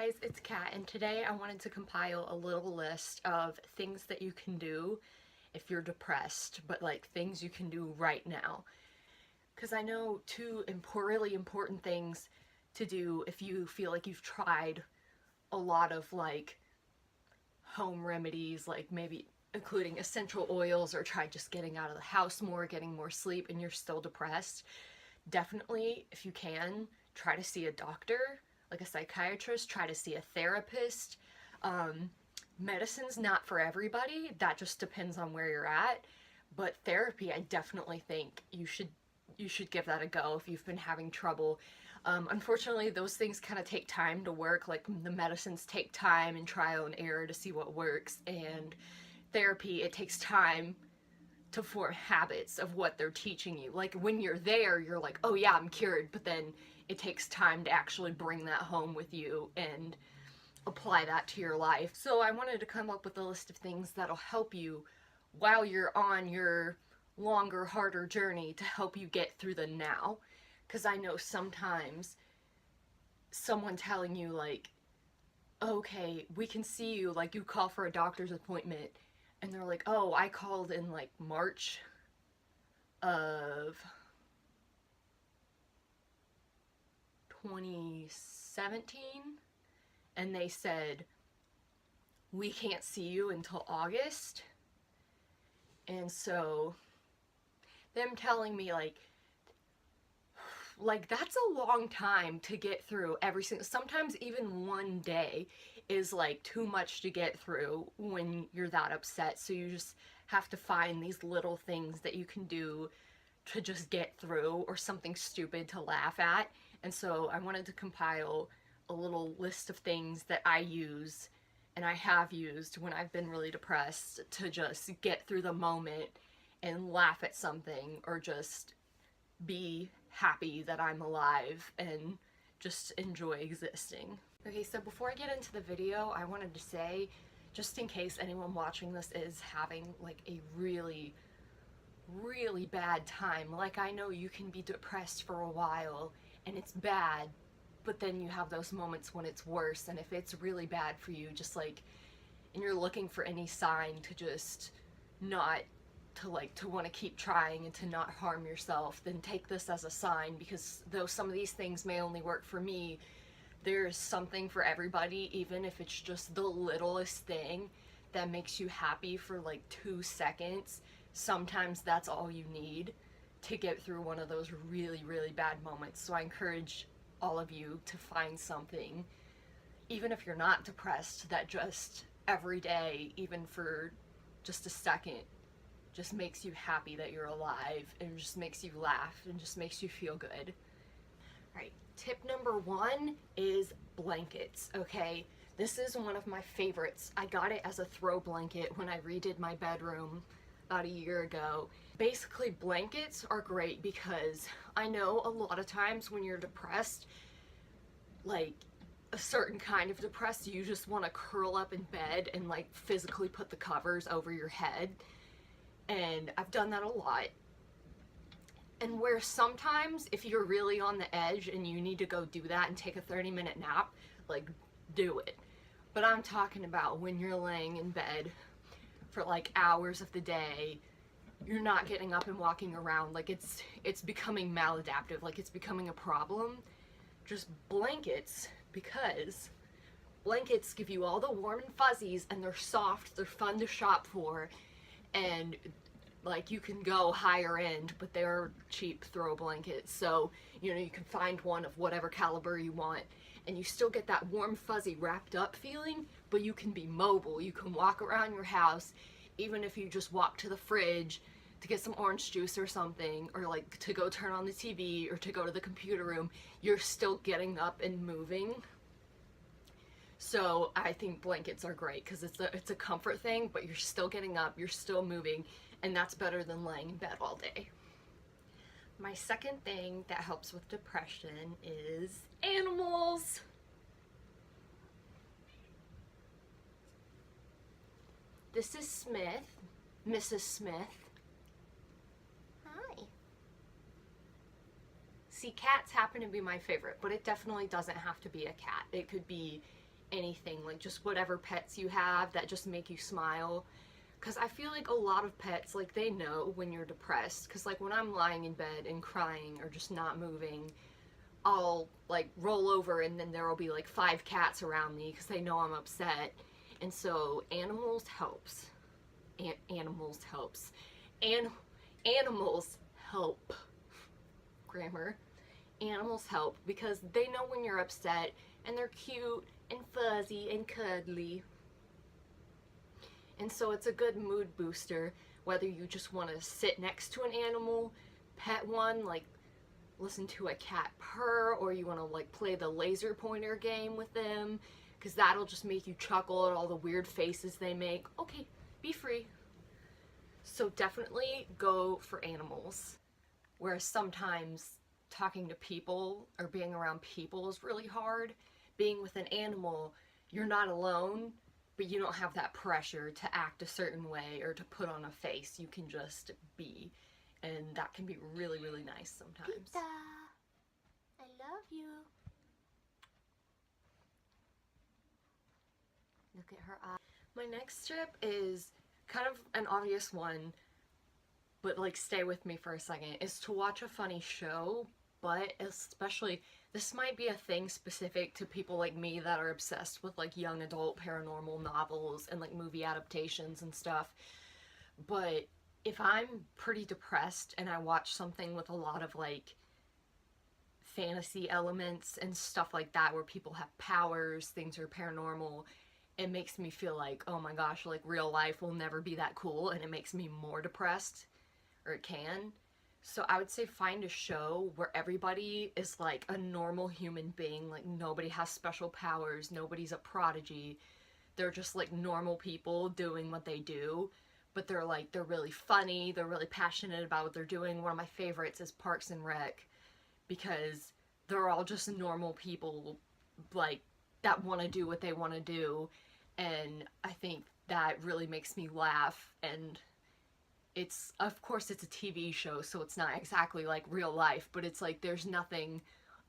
guys, it's Kat, and today I wanted to compile a little list of things that you can do if you're depressed, but like things you can do right now. Because I know two really important things to do if you feel like you've tried a lot of like home remedies, like maybe including essential oils, or tried just getting out of the house more, getting more sleep, and you're still depressed. Definitely, if you can, try to see a doctor, like a psychiatrist, try to see a therapist. Medicine's not for everybody, that just depends on where you're at, but therapy, I definitely think you should give that a go if you've been having trouble. Unfortunately, those things kind of take time to work, like the medicines take time and trial and error to see what works, and therapy, it takes time to form habits of what they're teaching you. Like when you're there, you're like, oh yeah, I'm cured, but then it takes time to actually bring that home with you and apply that to your life. So I wanted to come up with a list of things that'll help you while you're on your longer, harder journey to help you get through the now. Because I know sometimes someone telling you like, okay, we can see you, like you call for a doctor's appointment and they're like, oh, I called in like March of 2017 and they said, we can't see you until August. And so them telling me like that's a long time to get through every single, sometimes even one day is like too much to get through when you're that upset. So you just have to find these little things that you can do to just get through, or something stupid to laugh at. And so I wanted to compile a little list of things that I use and I have used when I've been really depressed to just get through the moment and laugh at something, or just be happy that I'm alive and just enjoy existing. Okay, so before I get into the video, I wanted to say, just in case anyone watching this is having like a really, really bad time, like I know you can be depressed for a while and it's bad, but then you have those moments when it's worse, and if it's really bad for you, just like, and you're looking for any sign to just not to want to keep trying and to not harm yourself, then take this as a sign, because though some of these things may only work for me, there's something for everybody, even if it's just the littlest thing that makes you happy for like 2 seconds. Sometimes that's all you need to get through one of those really, really bad moments. So I encourage all of you to find something, even if you're not depressed, that just every day, even for just a second, just makes you happy that you're alive, and just makes you laugh and just makes you feel good. Alright, tip number 1 is blankets, okay? This is one of my favorites. I got it as a throw blanket when I redid my bedroom about a year ago. Basically, blankets are great because I know a lot of times when you're depressed, like a certain kind of depressed, you just want to curl up in bed and like physically put the covers over your head. And I've done that a lot. And where sometimes if you're really on the edge and you need to go do that and take a 30-minute nap, like do it. But I'm talking about when you're laying in bed for like hours of the day, you're not getting up and walking around, like it's becoming maladaptive, like it's becoming a problem. Just blankets, because blankets give you all the warm and fuzzies, and they're soft, they're fun to shop for, and like you can go higher end, but they're cheap throw blankets. So, you know, you can find one of whatever caliber you want, and you still get that warm, fuzzy, wrapped up feeling, but you can be mobile. You can walk around your house, even if you just walk to the fridge to get some orange juice or something, or like to go turn on the TV or to go to the computer room, you're still getting up and moving. So I think blankets are great because it's a comfort thing, but you're still getting up, you're still moving, and that's better than laying in bed all day. My second thing that helps with depression is animals. This is Smith, Mrs. Smith. Hi. See, cats happen to be my favorite, but it definitely doesn't have to be a cat. It could be anything, like just whatever pets you have that just make you smile. Because I feel like a lot of pets, like, they know when you're depressed. Because, like, when I'm lying in bed and crying or just not moving, I'll, like, roll over and then there will be, like, 5 cats around me because they know I'm upset. And so, animals helps. Animals helps. And animals help. Grammar. Animals help because they know when you're upset and they're cute and fuzzy and cuddly. And so it's a good mood booster, whether you just want to sit next to an animal, pet one, like listen to a cat purr, or you want to like play the laser pointer game with them, because that'll just make you chuckle at all the weird faces they make. Okay, be free. So definitely go for animals. Whereas sometimes talking to people or being around people is really hard. Being with an animal, you're not alone, but you don't have that pressure to act a certain way or to put on a face. You can just be. And that can be really, really nice sometimes. Pizza! I love you. Look at her eye. My next tip is kind of an obvious one, but like stay with me for a second, is to watch a funny show, but especially, this might be a thing specific to people like me that are obsessed with like young adult paranormal novels and like movie adaptations and stuff, but if I'm pretty depressed and I watch something with a lot of like fantasy elements and stuff like that where people have powers, things are paranormal, it makes me feel like, oh my gosh, like real life will never be that cool, and it makes me more depressed, or it can. So I would say find a show where everybody is like a normal human being, like nobody has special powers, nobody's a prodigy, they're just like normal people doing what they do, but they're really funny, they're really passionate about what they're doing. One of my favorites is Parks and Rec, because they're all just normal people, like, that want to do what they want to do, and I think that really makes me laugh. And it's, of course it's a TV show, so it's not exactly like real life, but it's like there's nothing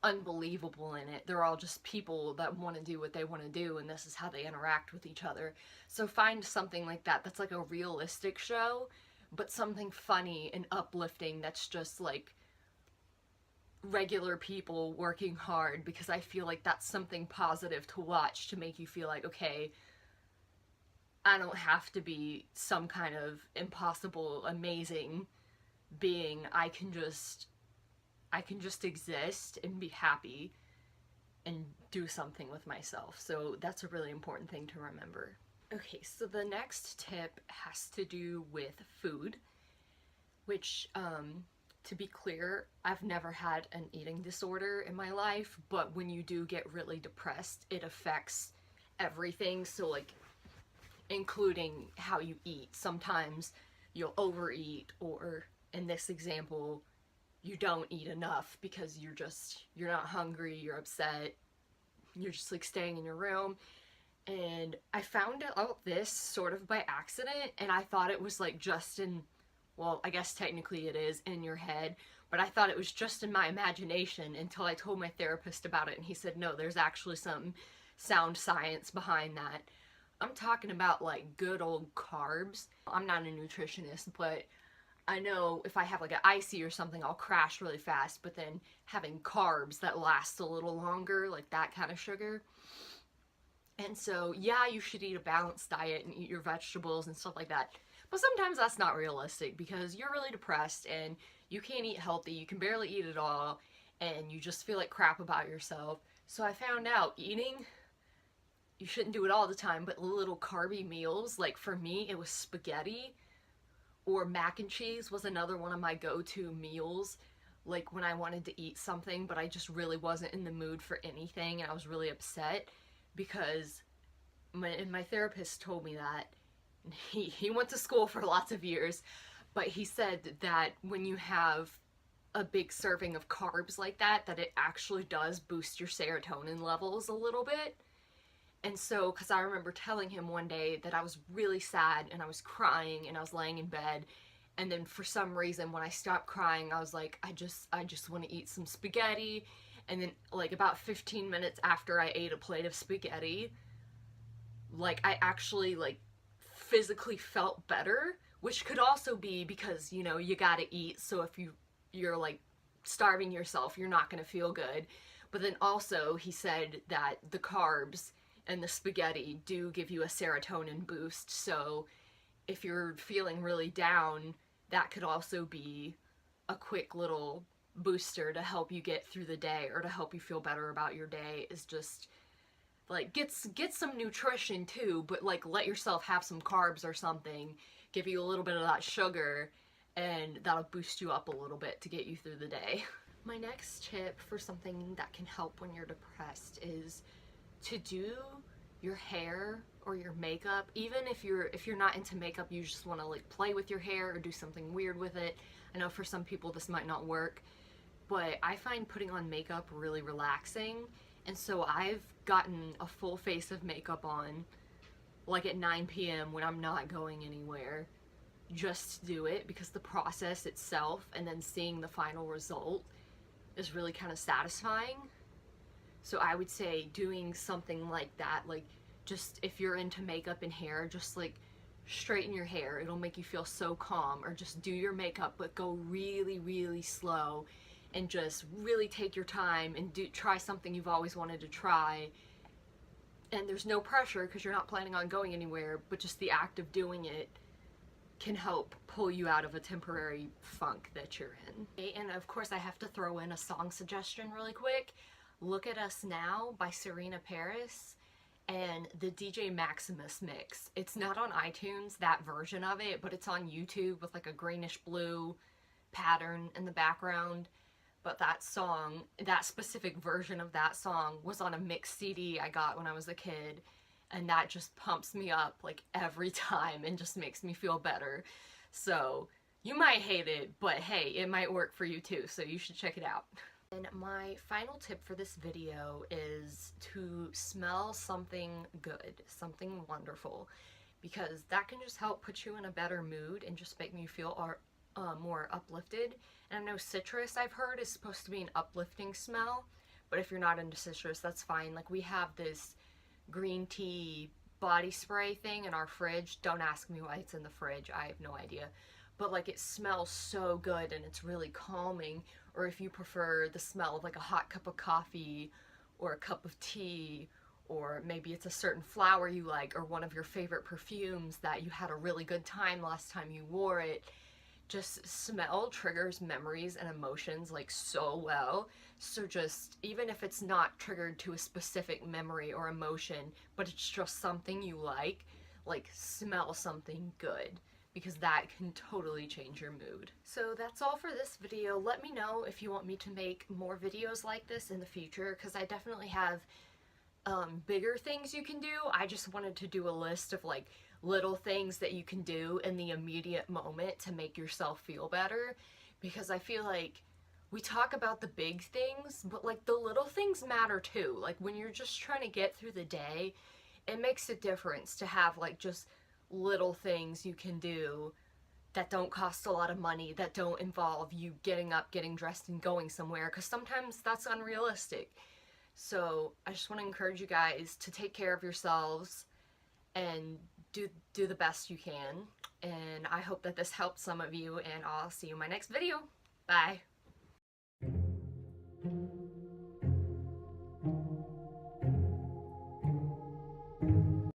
unbelievable in it. They're all just people that want to do what they want to do, and this is how they interact with each other. So find something like that that's like a realistic show, but something funny and uplifting that's just like regular people working hard, because I feel like that's something positive to watch to make you feel like, okay, I don't have to be some kind of impossible, amazing being. I can just exist and be happy and do something with myself. So that's a really important thing to remember. Okay, so the next tip has to do with food, which, to be clear, I've never had an eating disorder in my life, but when you do get really depressed, it affects everything. So like, including how you eat. Sometimes you'll overeat, or in this example, you don't eat enough because you're not hungry, you're upset, you're just like staying in your room. And I found out this sort of by accident, and I thought it was like just in, well, I guess technically it is in your head, but I thought it was just in my imagination until I told my therapist about it, and he said, no, there's actually some sound science behind that. I'm talking about like good old carbs. I'm not a nutritionist, but I know if I have like an icy or something, I'll crash really fast, but then having carbs that last a little longer, like that kind of sugar. And so, yeah, you should eat a balanced diet and eat your vegetables and stuff like that. But sometimes that's not realistic because you're really depressed and you can't eat healthy, you can barely eat at all, and you just feel like crap about yourself. So I found out eating, you shouldn't do it all the time, but little carby meals, like for me, it was spaghetti, or mac and cheese was another one of my go-to meals, like when I wanted to eat something, but I just really wasn't in the mood for anything, and I was really upset, because my therapist told me that, he went to school for lots of years, but he said that when you have a big serving of carbs like that, that it actually does boost your serotonin levels a little bit. And so, because I remember telling him one day that I was really sad and I was crying and I was laying in bed, and then for some reason when I stopped crying, I was like, I just want to eat some spaghetti. And then like about 15 minutes after I ate a plate of spaghetti, like I actually like physically felt better, which could also be because, you know, you gotta eat, so if you're like starving yourself, you're not gonna feel good. But then also he said that the carbs and the spaghetti do give you a serotonin boost, so if you're feeling really down, that could also be a quick little booster to help you get through the day or to help you feel better about your day. Is just like get some nutrition too, but like let yourself have some carbs or something, give you a little bit of that sugar, and that'll boost you up a little bit to get you through the day. My next tip for something that can help when you're depressed is to do your hair or your makeup. Even if you're not into makeup, you just want to like play with your hair or do something weird with it. I know for some people this might not work, but I find putting on makeup really relaxing. And so I've gotten a full face of makeup on like at 9 p.m. when I'm not going anywhere, just to do it, because the process itself and then seeing the final result is really kind of satisfying. So I would say doing something like that, like just if you're into makeup and hair, just like straighten your hair. It'll make you feel so calm. Or just do your makeup but go really, really slow and just really take your time and try something you've always wanted to try. And there's no pressure because you're not planning on going anywhere, but just the act of doing it can help pull you out of a temporary funk that you're in. And of course I have to throw in a song suggestion really quick. Look at Us Now by Serena Paris and the DJ Maximus mix. It's not on iTunes, that version of it, but it's on YouTube with like a greenish blue pattern in the background. But that song, that specific version of that song was on a mixed CD I got when I was a kid, and that just pumps me up like every time and just makes me feel better. So you might hate it, but hey, it might work for you too, so you should check it out. And my final tip for this video is to smell something good, something wonderful, because that can just help put you in a better mood and just make me feel more uplifted. And I know citrus, I've heard, is supposed to be an uplifting smell, but if you're not into citrus, that's fine. Like we have this green tea body spray thing in our fridge. Don't ask me why it's in the fridge, I have no idea. But like it smells so good and it's really calming. Or if you prefer the smell of like a hot cup of coffee or a cup of tea, or maybe it's a certain flower you like or one of your favorite perfumes that you had a really good time last time you wore it. Just smell triggers memories and emotions like so well. So just, even if it's not triggered to a specific memory or emotion, but it's just something you like smell something good, because that can totally change your mood. So that's all for this video. Let me know if you want me to make more videos like this in the future, because I definitely have bigger things you can do. I just wanted to do a list of like little things that you can do in the immediate moment to make yourself feel better, because I feel like we talk about the big things, but like the little things matter too. Like when you're just trying to get through the day, it makes a difference to have like just little things you can do that don't cost a lot of money, that don't involve you getting up, getting dressed, and going somewhere, because sometimes that's unrealistic. So I just want to encourage you guys to take care of yourselves and do the best you can. And I hope that this helped some of you, and I'll see you in my next video. Bye.